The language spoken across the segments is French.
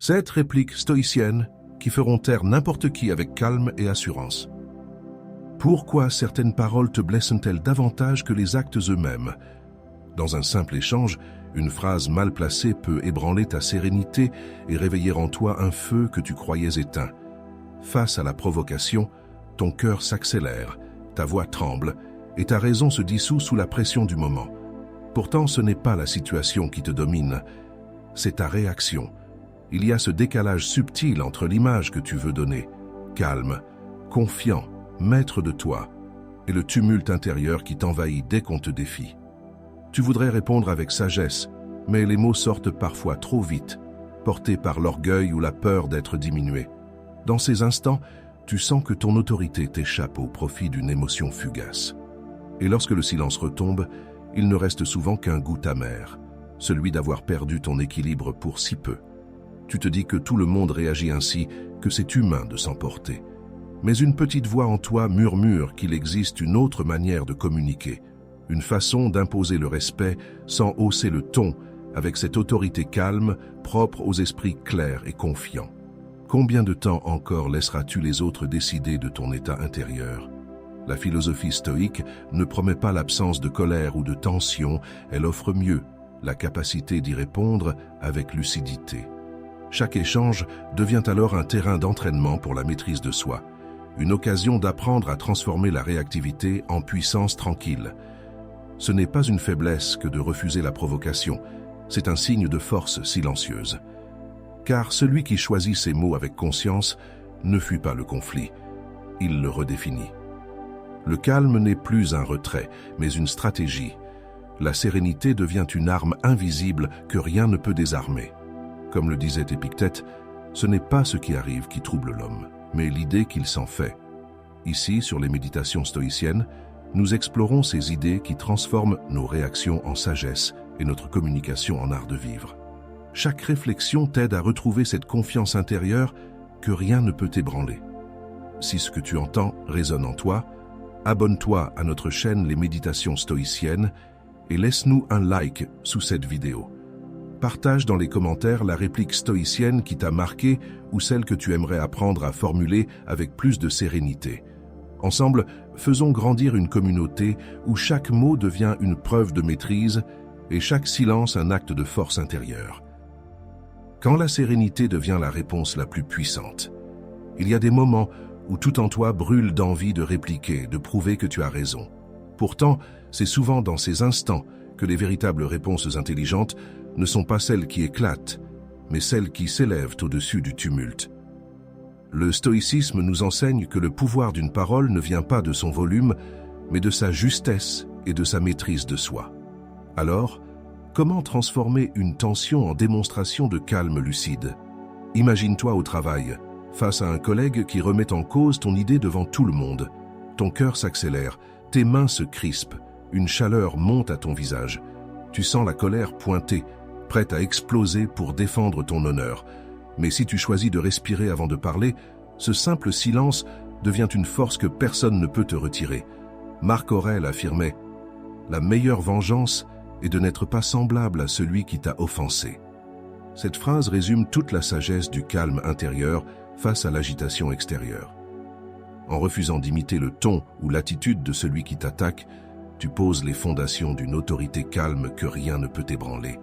7 répliques stoïciennes qui feront taire n'importe qui avec calme et assurance. Pourquoi certaines paroles te blessent-elles davantage que les actes eux-mêmes? Dans un simple échange, une phrase mal placée peut ébranler ta sérénité et réveiller en toi un feu que tu croyais éteint. Face à la provocation, ton cœur s'accélère, ta voix tremble et ta raison se dissout sous la pression du moment. Pourtant, ce n'est pas la situation qui te domine, c'est ta réaction. Il y a ce décalage subtil entre l'image que tu veux donner, calme, confiant, maître de toi, et le tumulte intérieur qui t'envahit dès qu'on te défie. Tu voudrais répondre avec sagesse, mais les mots sortent parfois trop vite, portés par l'orgueil ou la peur d'être diminué. Dans ces instants, tu sens que ton autorité t'échappe au profit d'une émotion fugace. Et lorsque le silence retombe, il ne reste souvent qu'un goût amer, celui d'avoir perdu ton équilibre pour si peu. Tu te dis que tout le monde réagit ainsi, que c'est humain de s'emporter. Mais une petite voix en toi murmure qu'il existe une autre manière de communiquer, une façon d'imposer le respect sans hausser le ton, avec cette autorité calme, propre aux esprits clairs et confiants. Combien de temps encore laisseras-tu les autres décider de ton état intérieur? La philosophie stoïque ne promet pas l'absence de colère ou de tension, elle offre mieux, la capacité d'y répondre avec lucidité. Chaque échange devient alors un terrain d'entraînement pour la maîtrise de soi, une occasion d'apprendre à transformer la réactivité en puissance tranquille. Ce n'est pas une faiblesse que de refuser la provocation, c'est un signe de force silencieuse. Car celui qui choisit ses mots avec conscience ne fuit pas le conflit, il le redéfinit. Le calme n'est plus un retrait, mais une stratégie. La sérénité devient une arme invisible que rien ne peut désarmer. Comme le disait Épictète, ce n'est pas ce qui arrive qui trouble l'homme, mais l'idée qu'il s'en fait. Ici, sur les méditations stoïciennes, nous explorons ces idées qui transforment nos réactions en sagesse et notre communication en art de vivre. Chaque réflexion t'aide à retrouver cette confiance intérieure que rien ne peut ébranler. Si ce que tu entends résonne en toi, abonne-toi à notre chaîne Les Méditations Stoïciennes et laisse-nous un like sous cette vidéo. Partage dans les commentaires la réplique stoïcienne qui t'a marqué ou celle que tu aimerais apprendre à formuler avec plus de sérénité. Ensemble, faisons grandir une communauté où chaque mot devient une preuve de maîtrise et chaque silence un acte de force intérieure. Quand la sérénité devient la réponse la plus puissante, il y a des moments où tout en toi brûle d'envie de répliquer, de prouver que tu as raison. Pourtant, c'est souvent dans ces instants que les véritables réponses intelligentes ne sont pas celles qui éclatent, mais celles qui s'élèvent au-dessus du tumulte. Le stoïcisme nous enseigne que le pouvoir d'une parole ne vient pas de son volume, mais de sa justesse et de sa maîtrise de soi. Alors, comment transformer une tension en démonstration de calme lucide? Imagine-toi au travail, face à un collègue qui remet en cause ton idée devant tout le monde. Ton cœur s'accélère, tes mains se crispent, une chaleur monte à ton visage. Tu sens la colère pointer, prête à exploser pour défendre ton honneur. Mais si tu choisis de respirer avant de parler, ce simple silence devient une force que personne ne peut te retirer. Marc Aurèle affirmait « La meilleure vengeance est de n'être pas semblable à celui qui t'a offensé ». Cette phrase résume toute la sagesse du calme intérieur face à l'agitation extérieure. En refusant d'imiter le ton ou l'attitude de celui qui t'attaque, tu poses les fondations d'une autorité calme que rien ne peut ébranler.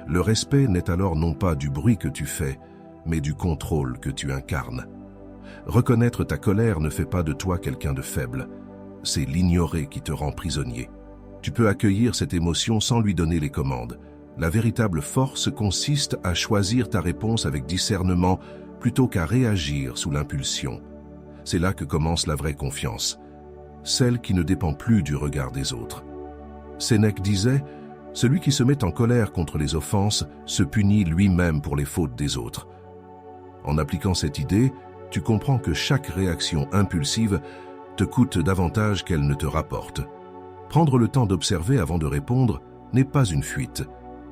Le respect n'est alors non pas du bruit que tu fais, mais du contrôle que tu incarnes. Reconnaître ta colère ne fait pas de toi quelqu'un de faible, c'est l'ignorer qui te rend prisonnier. Tu peux accueillir cette émotion sans lui donner les commandes. La véritable force consiste à choisir ta réponse avec discernement plutôt qu'à réagir sous l'impulsion. C'est là que commence la vraie confiance, celle qui ne dépend plus du regard des autres. Sénèque disait « Celui qui se met en colère contre les offenses se punit lui-même pour les fautes des autres ». En appliquant cette idée, tu comprends que chaque réaction impulsive te coûte davantage qu'elle ne te rapporte. Prendre le temps d'observer avant de répondre n'est pas une fuite.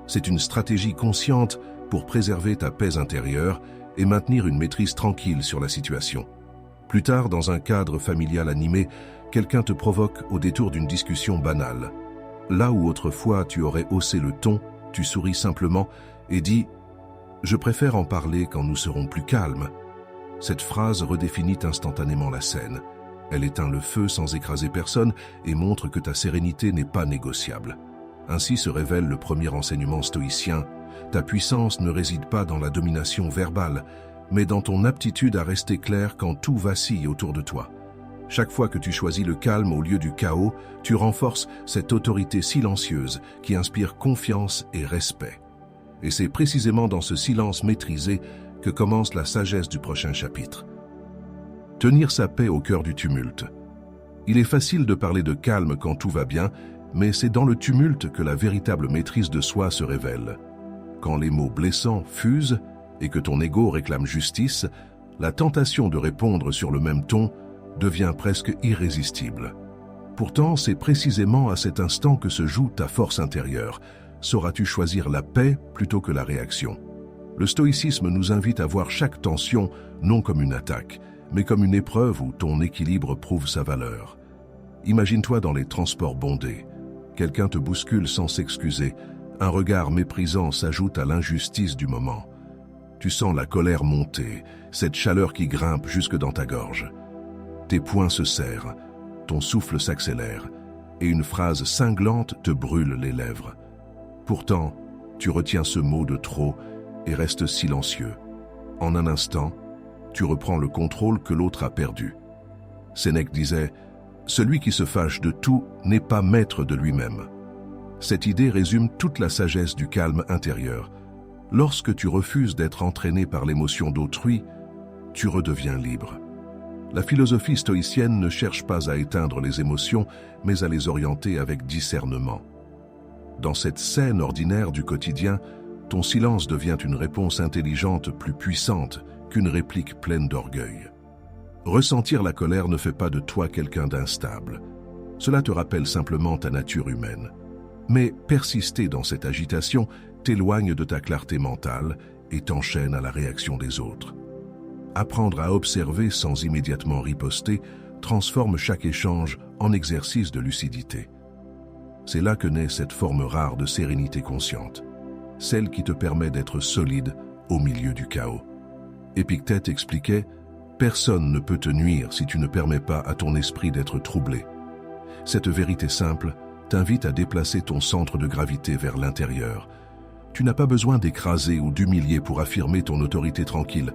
C'est une stratégie consciente pour préserver ta paix intérieure et maintenir une maîtrise tranquille sur la situation. Plus tard, dans un cadre familial animé, quelqu'un te provoque au détour d'une discussion banale. Là où autrefois tu aurais haussé le ton, tu souris simplement et dis « « Je préfère en parler quand nous serons plus calmes ». Cette phrase redéfinit instantanément la scène. Elle éteint le feu sans écraser personne et montre que ta sérénité n'est pas négociable. Ainsi se révèle le premier enseignement stoïcien. Ta puissance ne réside pas dans la domination verbale, mais dans ton aptitude à rester clair quand tout vacille autour de toi. Chaque fois que tu choisis le calme au lieu du chaos, tu renforces cette autorité silencieuse qui inspire confiance et respect. Et c'est précisément dans ce silence maîtrisé que commence la sagesse du prochain chapitre. Tenir sa paix au cœur du tumulte. Il est facile de parler de calme quand tout va bien, mais c'est dans le tumulte que la véritable maîtrise de soi se révèle. Quand les mots blessants fusent et que ton ego réclame justice, la tentation de répondre sur le même ton devient presque irrésistible. Pourtant, c'est précisément à cet instant que se joue ta force intérieure. Sauras-tu choisir la paix plutôt que la réaction? Le stoïcisme nous invite à voir chaque tension non comme une attaque, mais comme une épreuve où ton équilibre prouve sa valeur. Imagine-toi dans les transports bondés. Quelqu'un te bouscule sans s'excuser. Un regard méprisant s'ajoute à l'injustice du moment. Tu sens la colère monter, cette chaleur qui grimpe jusque dans ta gorge. Tes poings se serrent, ton souffle s'accélère, et une phrase cinglante te brûle les lèvres. Pourtant, tu retiens ce mot de trop et restes silencieux. En un instant, tu reprends le contrôle que l'autre a perdu. Sénèque disait « Celui qui se fâche de tout n'est pas maître de lui-même ». Cette idée résume toute la sagesse du calme intérieur. Lorsque tu refuses d'être entraîné par l'émotion d'autrui, tu redeviens libre. La philosophie stoïcienne ne cherche pas à éteindre les émotions, mais à les orienter avec discernement. Dans cette scène ordinaire du quotidien, ton silence devient une réponse intelligente plus puissante qu'une réplique pleine d'orgueil. Ressentir la colère ne fait pas de toi quelqu'un d'instable. Cela te rappelle simplement ta nature humaine. Mais persister dans cette agitation t'éloigne de ta clarté mentale et t'enchaîne à la réaction des autres. Apprendre à observer sans immédiatement riposter transforme chaque échange en exercice de lucidité. C'est là que naît cette forme rare de sérénité consciente, celle qui te permet d'être solide au milieu du chaos. Épictète expliquait « Personne ne peut te nuire si tu ne permets pas à ton esprit d'être troublé ». Cette vérité simple t'invite à déplacer ton centre de gravité vers l'intérieur. Tu n'as pas besoin d'écraser ou d'humilier pour affirmer ton autorité tranquille.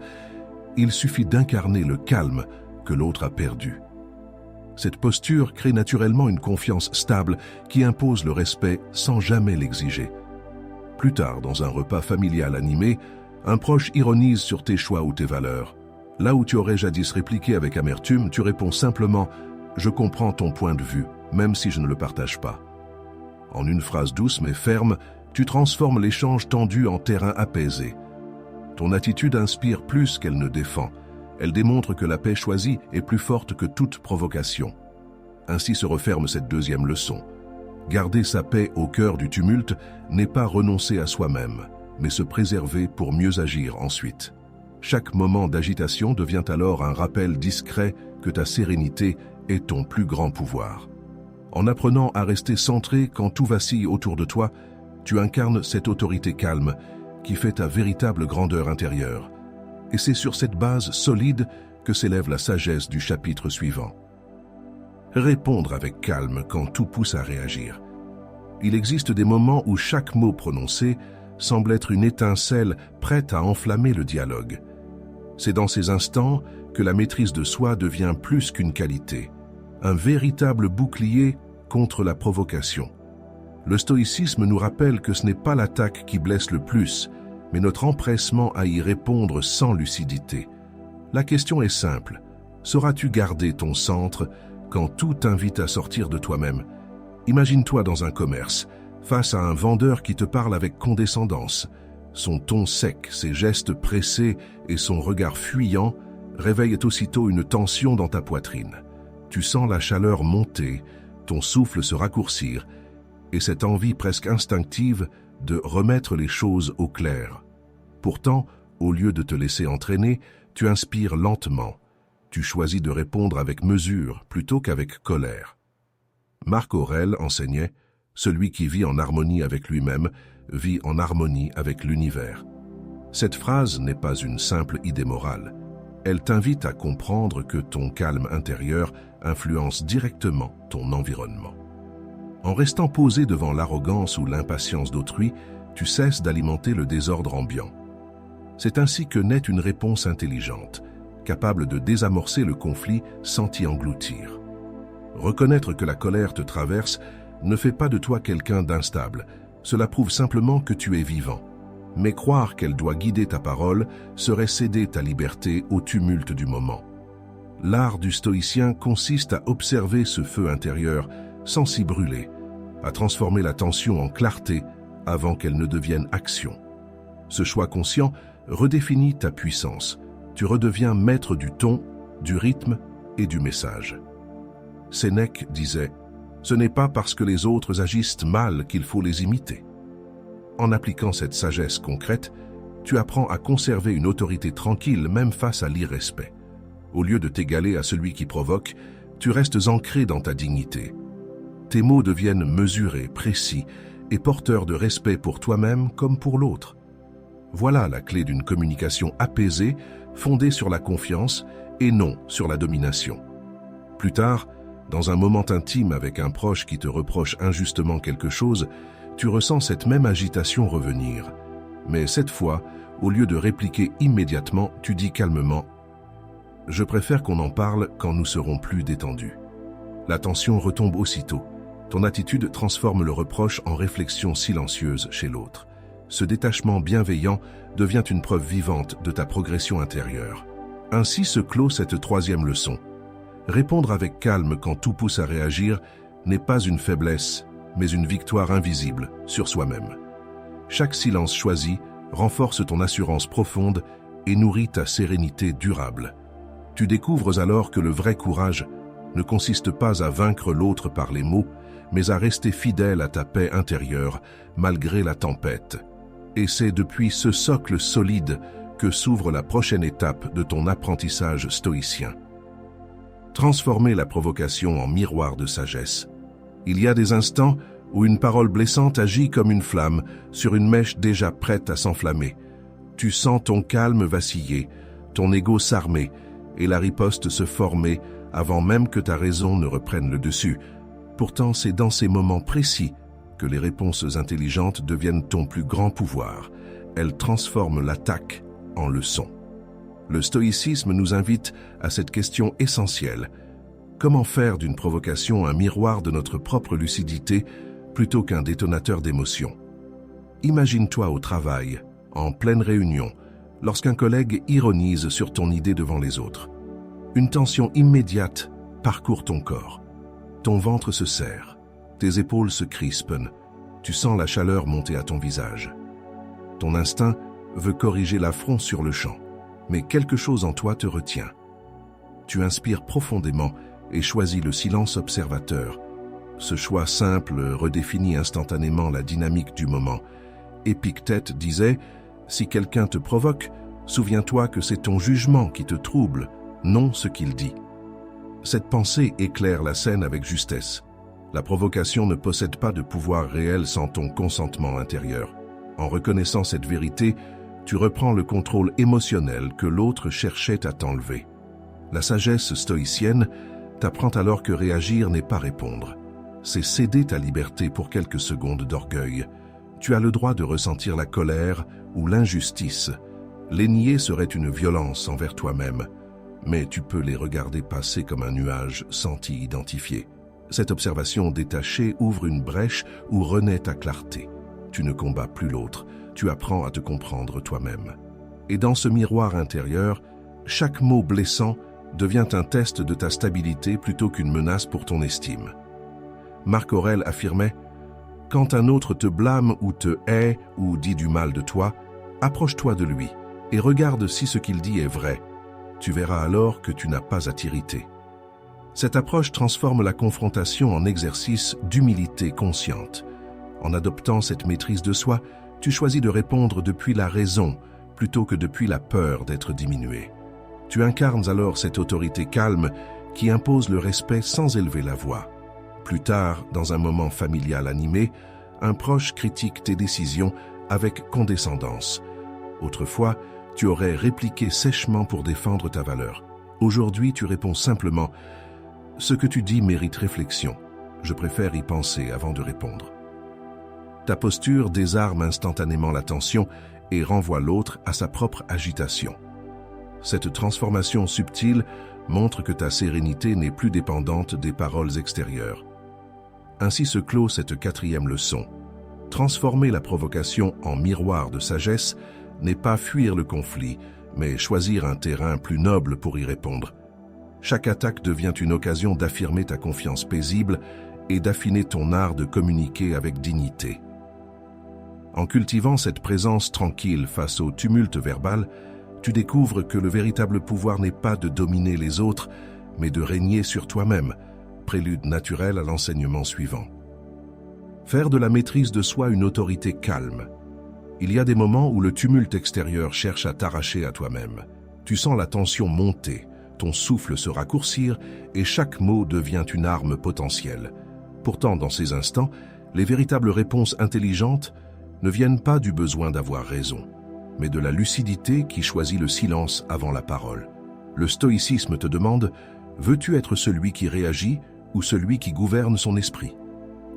Il suffit d'incarner le calme que l'autre a perdu. Cette posture crée naturellement une confiance stable qui impose le respect sans jamais l'exiger. Plus tard, dans un repas familial animé, un proche ironise sur tes choix ou tes valeurs. Là où tu aurais jadis répliqué avec amertume, tu réponds simplement « Je comprends ton point de vue, même si je ne le partage pas ». En une phrase douce mais ferme, tu transformes l'échange tendu en terrain apaisé. Ton attitude inspire plus qu'elle ne défend. Elle démontre que la paix choisie est plus forte que toute provocation. Ainsi se referme cette deuxième leçon. Garder sa paix au cœur du tumulte n'est pas renoncer à soi-même, mais se préserver pour mieux agir ensuite. Chaque moment d'agitation devient alors un rappel discret que ta sérénité est ton plus grand pouvoir. En apprenant à rester centré quand tout vacille autour de toi, tu incarnes cette autorité calme qui fait ta véritable grandeur intérieure. Et c'est sur cette base solide que s'élève la sagesse du chapitre suivant. Répondre avec calme quand tout pousse à réagir. Il existe des moments où chaque mot prononcé semble être une étincelle prête à enflammer le dialogue. C'est dans ces instants que la maîtrise de soi devient plus qu'une qualité, un véritable bouclier contre la provocation. Le stoïcisme nous rappelle que ce n'est pas l'attaque qui blesse le plus, mais notre empressement à y répondre sans lucidité. La question est simple. Sauras-tu garder ton centre quand tout t'invite à sortir de toi-même? Imagine-toi dans un commerce, face à un vendeur qui te parle avec condescendance. Son ton sec, ses gestes pressés et son regard fuyant réveillent aussitôt une tension dans ta poitrine. Tu sens la chaleur monter, ton souffle se raccourcir, et cette envie presque instinctive de remettre les choses au clair. Pourtant, au lieu de te laisser entraîner, tu inspires lentement. Tu choisis de répondre avec mesure plutôt qu'avec colère. Marc Aurèle enseignait « Celui qui vit en harmonie avec lui-même vit en harmonie avec l'univers ». Cette phrase n'est pas une simple idée morale. Elle t'invite à comprendre que ton calme intérieur influence directement ton environnement. En restant posé devant l'arrogance ou l'impatience d'autrui, tu cesses d'alimenter le désordre ambiant. C'est ainsi que naît une réponse intelligente, capable de désamorcer le conflit sans t'y engloutir. Reconnaître que la colère te traverse ne fait pas de toi quelqu'un d'instable, cela prouve simplement que tu es vivant. Mais croire qu'elle doit guider ta parole serait céder ta liberté au tumulte du moment. L'art du stoïcien consiste à observer ce feu intérieur sans s'y brûler, à transformer la tension en clarté avant qu'elle ne devienne action. Ce choix conscient redéfinit ta puissance. Tu redeviens maître du ton, du rythme et du message. Sénèque disait « Ce n'est pas parce que les autres agissent mal qu'il faut les imiter ». En appliquant cette sagesse concrète, tu apprends à conserver une autorité tranquille même face à l'irrespect. Au lieu de t'égaler à celui qui provoque, tu restes ancré dans ta dignité. Tes mots deviennent mesurés, précis et porteurs de respect pour toi-même comme pour l'autre. Voilà la clé d'une communication apaisée, fondée sur la confiance et non sur la domination. Plus tard, dans un moment intime avec un proche qui te reproche injustement quelque chose, tu ressens cette même agitation revenir. Mais cette fois, au lieu de répliquer immédiatement, tu dis calmement « Je préfère qu'on en parle quand nous serons plus détendus ». La tension retombe aussitôt. Ton attitude transforme le reproche en réflexion silencieuse chez l'autre. Ce détachement bienveillant devient une preuve vivante de ta progression intérieure. Ainsi se clôt cette troisième leçon. Répondre avec calme quand tout pousse à réagir n'est pas une faiblesse, mais une victoire invisible sur soi-même. Chaque silence choisi renforce ton assurance profonde et nourrit ta sérénité durable. Tu découvres alors que le vrai courage ne consiste pas à vaincre l'autre par les mots, mais à rester fidèle à ta paix intérieure malgré la tempête. Et c'est depuis ce socle solide que s'ouvre la prochaine étape de ton apprentissage stoïcien. Transformer la provocation en miroir de sagesse. Il y a des instants où une parole blessante agit comme une flamme sur une mèche déjà prête à s'enflammer. Tu sens ton calme vaciller, ton ego s'armer et la riposte se former avant même que ta raison ne reprenne le dessus. Pourtant, c'est dans ces moments précis que les réponses intelligentes deviennent ton plus grand pouvoir. Elles transforment l'attaque en leçon. Le stoïcisme nous invite à cette question essentielle. Comment faire d'une provocation un miroir de notre propre lucidité plutôt qu'un détonateur d'émotions? Imagine-toi au travail, en pleine réunion, lorsqu'un collègue ironise sur ton idée devant les autres. Une tension immédiate parcourt ton corps. Ton ventre se serre, tes épaules se crispent, tu sens la chaleur monter à ton visage. Ton instinct veut corriger l'affront sur le champ, mais quelque chose en toi te retient. Tu inspires profondément et choisis le silence observateur. Ce choix simple redéfinit instantanément la dynamique du moment. Épictète disait « Si quelqu'un te provoque, souviens-toi que c'est ton jugement qui te trouble, non ce qu'il dit ». Cette pensée éclaire la scène avec justesse. La provocation ne possède pas de pouvoir réel sans ton consentement intérieur. En reconnaissant cette vérité, tu reprends le contrôle émotionnel que l'autre cherchait à t'enlever. La sagesse stoïcienne t'apprend alors que réagir n'est pas répondre. C'est céder ta liberté pour quelques secondes d'orgueil. Tu as le droit de ressentir la colère ou l'injustice. Les nier serait une violence envers toi-même, mais tu peux les regarder passer comme un nuage sans t'y identifier. Cette observation détachée ouvre une brèche où renaît ta clarté. Tu ne combats plus l'autre, tu apprends à te comprendre toi-même. Et dans ce miroir intérieur, chaque mot blessant devient un test de ta stabilité plutôt qu'une menace pour ton estime. Marc Aurèle affirmait « Quand un autre te blâme ou te hait ou dit du mal de toi, approche-toi de lui et regarde si ce qu'il dit est vrai. Tu verras alors que tu n'as pas à t'irriter. » Cette approche transforme la confrontation en exercice d'humilité consciente. En adoptant cette maîtrise de soi, tu choisis de répondre depuis la raison plutôt que depuis la peur d'être diminué. Tu incarnes alors cette autorité calme qui impose le respect sans élever la voix. Plus tard, dans un moment familial animé, un proche critique tes décisions avec condescendance. Autrefois, tu aurais répliqué sèchement pour défendre ta valeur. Aujourd'hui, tu réponds simplement « Ce que tu dis mérite réflexion. Je préfère y penser avant de répondre. » Ta posture désarme instantanément la tension et renvoie l'autre à sa propre agitation. Cette transformation subtile montre que ta sérénité n'est plus dépendante des paroles extérieures. Ainsi se clôt cette 4e leçon. Transformer la provocation en miroir de sagesse n'est pas fuir le conflit, mais choisir un terrain plus noble pour y répondre. Chaque attaque devient une occasion d'affirmer ta confiance paisible et d'affiner ton art de communiquer avec dignité. En cultivant cette présence tranquille face au tumulte verbal, tu découvres que le véritable pouvoir n'est pas de dominer les autres, mais de régner sur toi-même, prélude naturel à l'enseignement suivant. Faire de la maîtrise de soi une autorité calme. Il y a des moments où le tumulte extérieur cherche à t'arracher à toi-même. Tu sens la tension monter, ton souffle se raccourcir et chaque mot devient une arme potentielle. Pourtant, dans ces instants, les véritables réponses intelligentes ne viennent pas du besoin d'avoir raison, mais de la lucidité qui choisit le silence avant la parole. Le stoïcisme te demande « Veux-tu être celui qui réagit ou celui qui gouverne son esprit ?»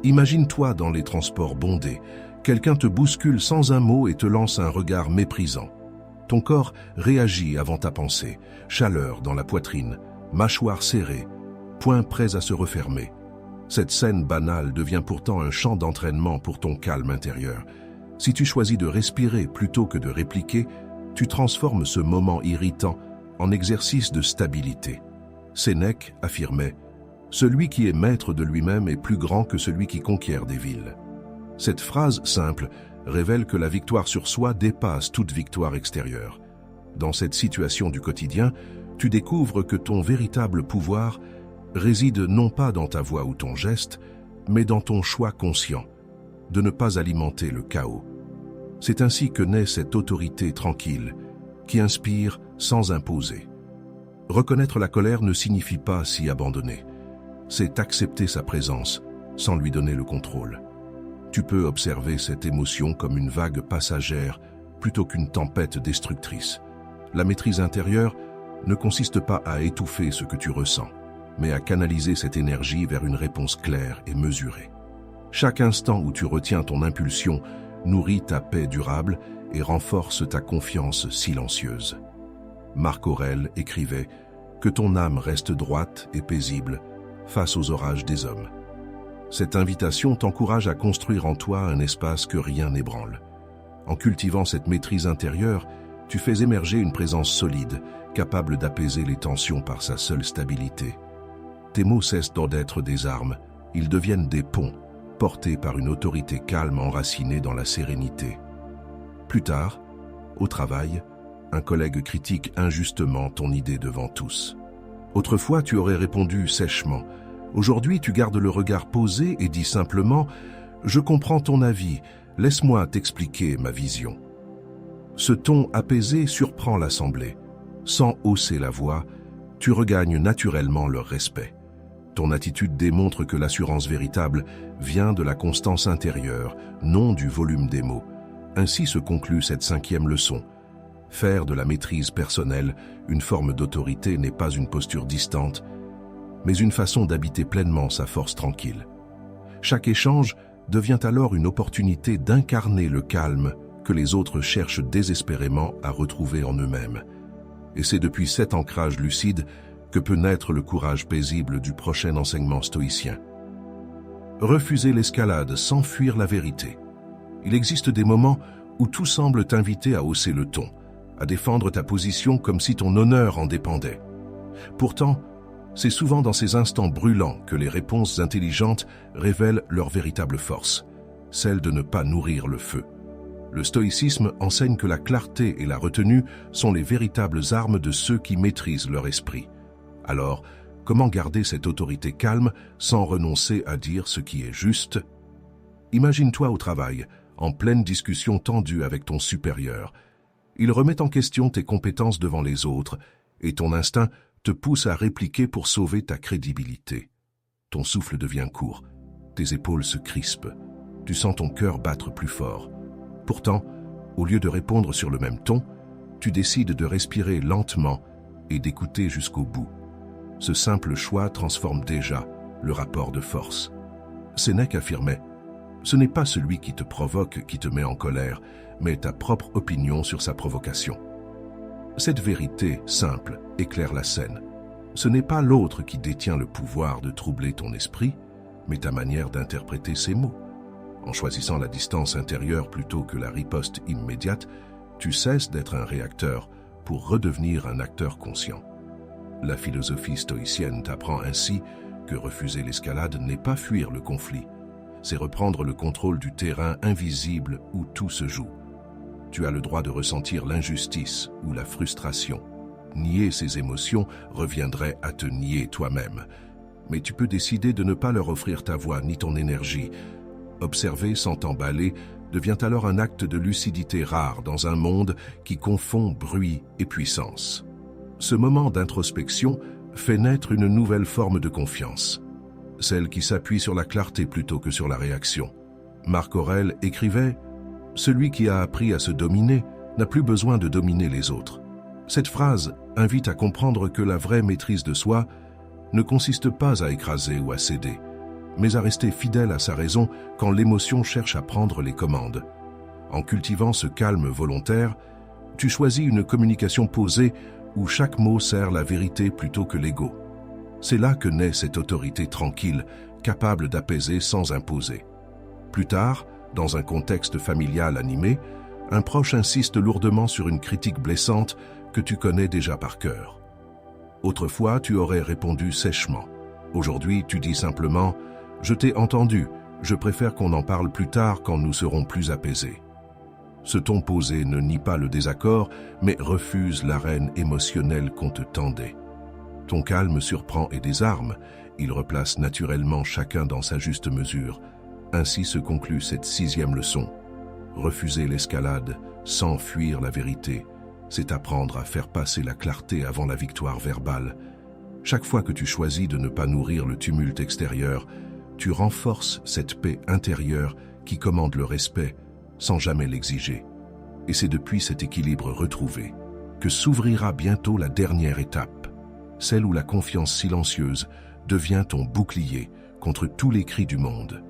Imagine-toi dans les transports bondés. Quelqu'un te bouscule sans un mot et te lance un regard méprisant. Ton corps réagit avant ta pensée, chaleur dans la poitrine, mâchoire serrée, poings prêts à se refermer. Cette scène banale devient pourtant un champ d'entraînement pour ton calme intérieur. Si tu choisis de respirer plutôt que de répliquer, tu transformes ce moment irritant en exercice de stabilité. Sénèque affirmait « Celui qui est maître de lui-même est plus grand que celui qui conquiert des villes ». Cette phrase simple révèle que la victoire sur soi dépasse toute victoire extérieure. Dans cette situation du quotidien, tu découvres que ton véritable pouvoir réside non pas dans ta voix ou ton geste, mais dans ton choix conscient de ne pas alimenter le chaos. C'est ainsi que naît cette autorité tranquille, qui inspire sans imposer. Reconnaître la colère ne signifie pas s'y abandonner. C'est accepter sa présence, sans lui donner le contrôle. Tu peux observer cette émotion comme une vague passagère, plutôt qu'une tempête destructrice. La maîtrise intérieure ne consiste pas à étouffer ce que tu ressens, mais à canaliser cette énergie vers une réponse claire et mesurée. Chaque instant où tu retiens ton impulsion nourrit ta paix durable et renforce ta confiance silencieuse. Marc Aurèle écrivait « Que ton âme reste droite et paisible face aux orages des hommes ». Cette invitation t'encourage à construire en toi un espace que rien n'ébranle. En cultivant cette maîtrise intérieure, tu fais émerger une présence solide, capable d'apaiser les tensions par sa seule stabilité. Tes mots cessent d'être des armes, ils deviennent des ponts, portés par une autorité calme enracinée dans la sérénité. Plus tard, au travail, un collègue critique injustement ton idée devant tous. Autrefois, tu aurais répondu sèchement. Aujourd'hui, tu gardes le regard posé et dis simplement « Je comprends ton avis, laisse-moi t'expliquer ma vision ». Ce ton apaisé surprend l'assemblée. Sans hausser la voix, tu regagnes naturellement leur respect. Ton attitude démontre que l'assurance véritable vient de la constance intérieure, non du volume des mots. Ainsi se conclut cette 5e leçon. Faire de la maîtrise personnelle une forme d'autorité n'est pas une posture distante, mais une façon d'habiter pleinement sa force tranquille. Chaque échange devient alors une opportunité d'incarner le calme que les autres cherchent désespérément à retrouver en eux-mêmes. Et c'est depuis cet ancrage lucide que peut naître le courage paisible du prochain enseignement stoïcien. Refuser l'escalade sans fuir la vérité. Il existe des moments où tout semble t'inviter à hausser le ton, à défendre ta position comme si ton honneur en dépendait. Pourtant, c'est souvent dans ces instants brûlants que les réponses intelligentes révèlent leur véritable force, celle de ne pas nourrir le feu. Le stoïcisme enseigne que la clarté et la retenue sont les véritables armes de ceux qui maîtrisent leur esprit. Alors, comment garder cette autorité calme sans renoncer à dire ce qui est juste? Imagine-toi au travail, en pleine discussion tendue avec ton supérieur. Il remet en question tes compétences devant les autres et ton instinct te pousse à répliquer pour sauver ta crédibilité. Ton souffle devient court, tes épaules se crispent, tu sens ton cœur battre plus fort. Pourtant, Au lieu de répondre sur le même ton, tu décides de respirer lentement et d'écouter jusqu'au bout. Ce simple choix transforme déjà le rapport de force. Sénèque affirmait « Ce n'est pas celui qui te provoque qui te met en colère, mais ta propre opinion sur sa provocation. » Cette vérité simple éclaire la scène. Ce n'est pas l'autre qui détient le pouvoir de troubler ton esprit, mais ta manière d'interpréter ses mots. En choisissant la distance intérieure plutôt que la riposte immédiate, tu cesses d'être un réacteur pour redevenir un acteur conscient. La philosophie stoïcienne t'apprend ainsi que refuser l'escalade n'est pas fuir le conflit, c'est reprendre le contrôle du terrain invisible où tout se joue. Tu as le droit de ressentir l'injustice ou la frustration. Nier ces émotions reviendrait à te nier toi-même. Mais tu peux décider de ne pas leur offrir ta voix ni ton énergie. Observer sans t'emballer devient alors un acte de lucidité rare dans un monde qui confond bruit et puissance. Ce moment d'introspection fait naître une nouvelle forme de confiance, celle qui s'appuie sur la clarté plutôt que sur la réaction. Marc Aurèle écrivait « Celui qui a appris à se dominer n'a plus besoin de dominer les autres ». Cette phrase invite à comprendre que la vraie maîtrise de soi ne consiste pas à écraser ou à céder, mais à rester fidèle à sa raison quand l'émotion cherche à prendre les commandes. En cultivant ce calme volontaire, tu choisis une communication posée où chaque mot sert la vérité plutôt que l'ego. C'est là que naît cette autorité tranquille, capable d'apaiser sans imposer. Plus tard, dans un contexte familial animé, un proche insiste lourdement sur une critique blessante que tu connais déjà par cœur. Autrefois, tu aurais répondu sèchement. Aujourd'hui, tu dis simplement « Je t'ai entendu, je préfère qu'on en parle plus tard quand nous serons plus apaisés ». Ce ton posé ne nie pas le désaccord, mais refuse l'arène émotionnelle qu'on te tendait. Ton calme surprend et désarme, il replace naturellement chacun dans sa juste mesure. Ainsi se conclut cette 6e leçon. Refuser l'escalade sans fuir la vérité, c'est apprendre à faire passer la clarté avant la victoire verbale. Chaque fois que tu choisis de ne pas nourrir le tumulte extérieur, tu renforces cette paix intérieure qui commande le respect sans jamais l'exiger. Et c'est depuis cet équilibre retrouvé que s'ouvrira bientôt la dernière étape, celle où la confiance silencieuse devient ton bouclier contre tous les cris du monde.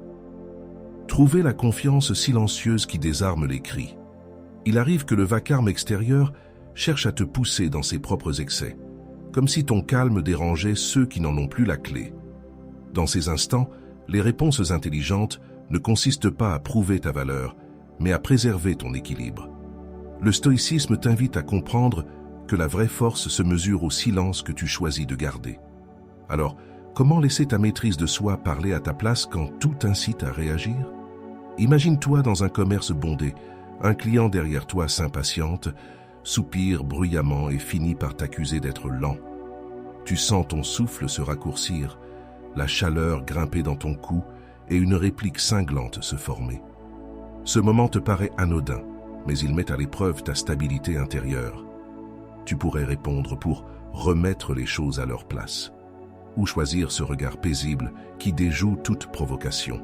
Trouver la confiance silencieuse qui désarme les cris. Il arrive que le vacarme extérieur cherche à te pousser dans ses propres excès, comme si ton calme dérangeait ceux qui n'en ont plus la clé. Dans ces instants, les réponses intelligentes ne consistent pas à prouver ta valeur, mais à préserver ton équilibre. Le stoïcisme t'invite à comprendre que la vraie force se mesure au silence que tu choisis de garder. Alors, comment laisser ta maîtrise de soi parler à ta place quand tout t'incite à réagir? Imagine-toi dans un commerce bondé, un client derrière toi s'impatiente, soupire bruyamment et finit par t'accuser d'être lent. Tu sens ton souffle se raccourcir, la chaleur grimper dans ton cou et une réplique cinglante se former. Ce moment te paraît anodin, mais il met à l'épreuve ta stabilité intérieure. Tu pourrais répondre pour remettre les choses à leur place, ou choisir ce regard paisible qui déjoue toute provocation.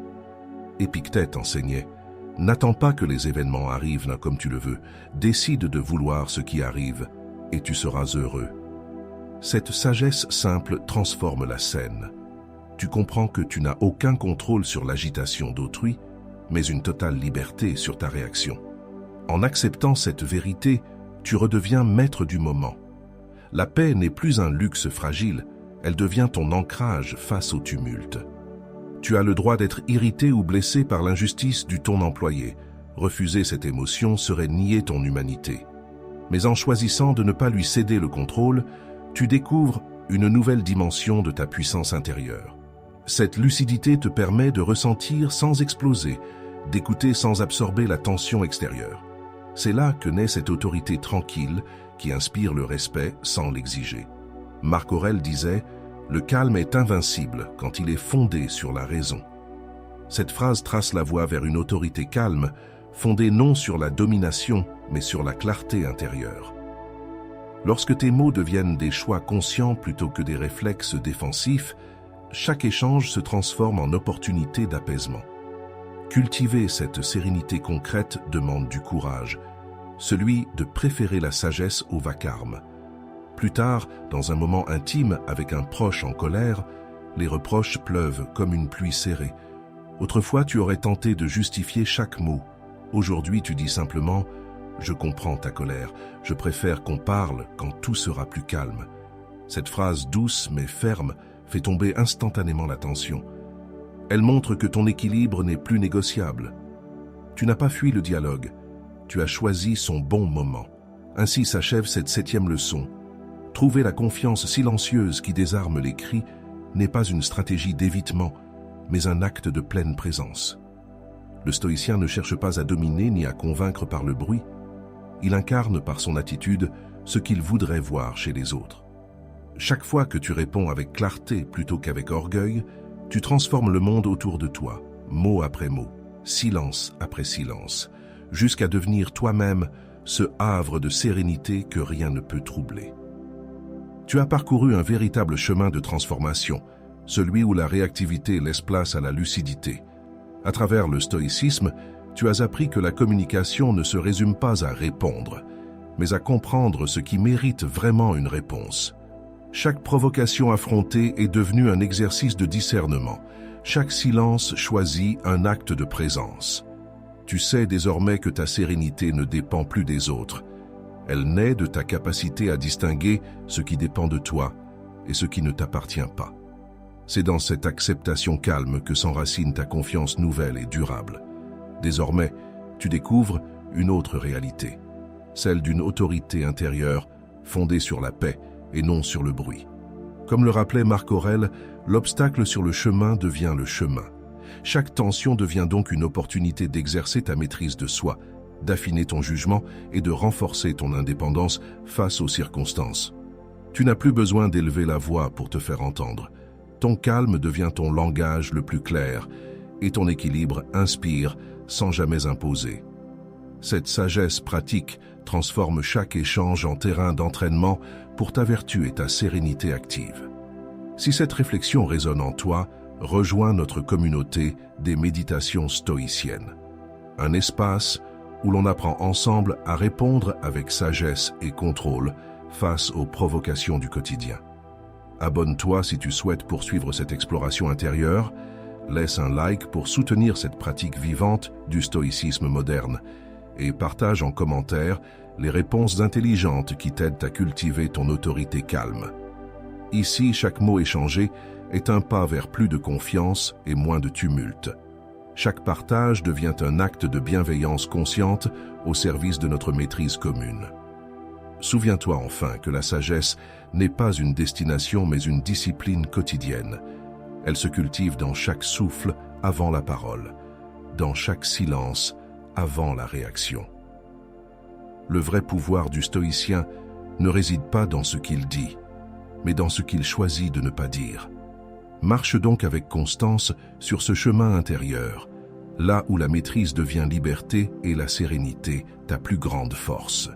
Épictète enseignait « N'attends pas que les événements arrivent comme tu le veux, décide de vouloir ce qui arrive, et tu seras heureux. » Cette sagesse simple transforme la scène. Tu comprends que tu n'as aucun contrôle sur l'agitation d'autrui, mais une totale liberté sur ta réaction. En acceptant cette vérité, tu redeviens maître du moment. La paix n'est plus un luxe fragile, elle devient ton ancrage face au tumulte. Tu as le droit d'être irrité ou blessé par l'injustice du ton employé. Refuser cette émotion serait nier ton humanité. Mais en choisissant de ne pas lui céder le contrôle, tu découvres une nouvelle dimension de ta puissance intérieure. Cette lucidité te permet de ressentir sans exploser, d'écouter sans absorber la tension extérieure. C'est là que naît cette autorité tranquille qui inspire le respect sans l'exiger. Marc Aurèle disait « Le calme est invincible quand il est fondé sur la raison ». Cette phrase trace la voie vers une autorité calme, fondée non sur la domination, mais sur la clarté intérieure. Lorsque tes mots deviennent des choix conscients plutôt que des réflexes défensifs, chaque échange se transforme en opportunité d'apaisement. Cultiver cette sérénité concrète demande du courage, celui de préférer la sagesse au vacarme. Plus tard, dans un moment intime avec un proche en colère, les reproches pleuvent comme une pluie serrée. Autrefois, tu aurais tenté de justifier chaque mot. Aujourd'hui, tu dis simplement « Je comprends ta colère, je préfère qu'on parle quand tout sera plus calme ». Cette phrase douce mais ferme fait tomber instantanément la tension. Elle montre que ton équilibre n'est plus négociable. Tu n'as pas fui le dialogue, tu as choisi son bon moment. Ainsi s'achève cette 7e leçon. Trouver la confiance silencieuse qui désarme les cris n'est pas une stratégie d'évitement, mais un acte de pleine présence. Le stoïcien ne cherche pas à dominer ni à convaincre par le bruit. Il incarne par son attitude ce qu'il voudrait voir chez les autres. Chaque fois que tu réponds avec clarté plutôt qu'avec orgueil, tu transformes le monde autour de toi, mot après mot, silence après silence, jusqu'à devenir toi-même ce havre de sérénité que rien ne peut troubler. Tu as parcouru un véritable chemin de transformation, celui où la réactivité laisse place à la lucidité. À travers le stoïcisme, tu as appris que la communication ne se résume pas à répondre, mais à comprendre ce qui mérite vraiment une réponse. Chaque provocation affrontée est devenue un exercice de discernement. Chaque silence choisit un acte de présence. Tu sais désormais que ta sérénité ne dépend plus des autres. Elle naît de ta capacité à distinguer ce qui dépend de toi et ce qui ne t'appartient pas. C'est dans cette acceptation calme que s'enracine ta confiance nouvelle et durable. Désormais, tu découvres une autre réalité, celle d'une autorité intérieure fondée sur la paix et non sur le bruit. Comme le rappelait Marc Aurèle, l'obstacle sur le chemin devient le chemin. Chaque tension devient donc une opportunité d'exercer ta maîtrise de soi, d'affiner ton jugement et de renforcer ton indépendance face aux circonstances. Tu n'as plus besoin d'élever la voix pour te faire entendre. Ton calme devient ton langage le plus clair et ton équilibre inspire sans jamais imposer. Cette sagesse pratique transforme chaque échange en terrain d'entraînement pour ta vertu et ta sérénité active. Si cette réflexion résonne en toi, rejoins notre communauté des méditations stoïciennes. Un espace où l'on apprend ensemble à répondre avec sagesse et contrôle face aux provocations du quotidien. Abonne-toi si tu souhaites poursuivre cette exploration intérieure, laisse un like pour soutenir cette pratique vivante du stoïcisme moderne et partage en commentaire les réponses intelligentes qui t'aident à cultiver ton autorité calme. Ici, chaque mot échangé est un pas vers plus de confiance et moins de tumulte. Chaque partage devient un acte de bienveillance consciente au service de notre maîtrise commune. Souviens-toi enfin que la sagesse n'est pas une destination mais une discipline quotidienne. Elle se cultive dans chaque souffle avant la parole, dans chaque silence avant la réaction. Le vrai pouvoir du stoïcien ne réside pas dans ce qu'il dit, mais dans ce qu'il choisit de ne pas dire. Marche donc avec constance sur ce chemin intérieur, là où la maîtrise devient liberté et la sérénité ta plus grande force.